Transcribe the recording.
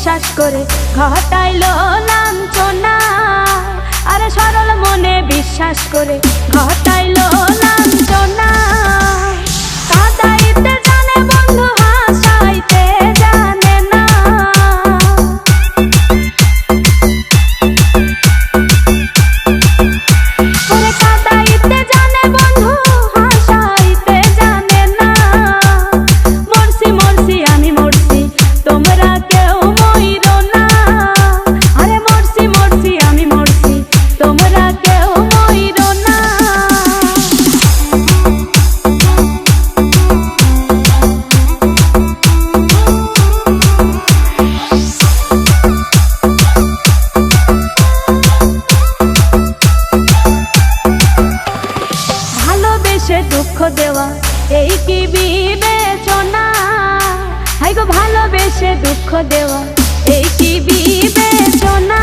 বিশ্বাস করে ঘটাইলো লাঞ্ছনা। আরে সরল মনে বিশ্বাস করে ঘটাইলো লাঞ্ছনা। কাঁদাইতে জানে বন্ধু হাসাইতে জানে না। ওরে কাঁদাইতে জানে বন্ধু হাসাইতে জানে না। মরছি মরছি আমি মরছি তোমরা কেউ মইরো না। আরে মরছি মরছি আমি মরছি তোমরা কেউ মইরো না। ভালোবেসে দুঃখ দেওয়া এই কি বিবেচনা? হাই গো ভালোবেসে দুঃখ দেওয়া এই কি বিবেচনা?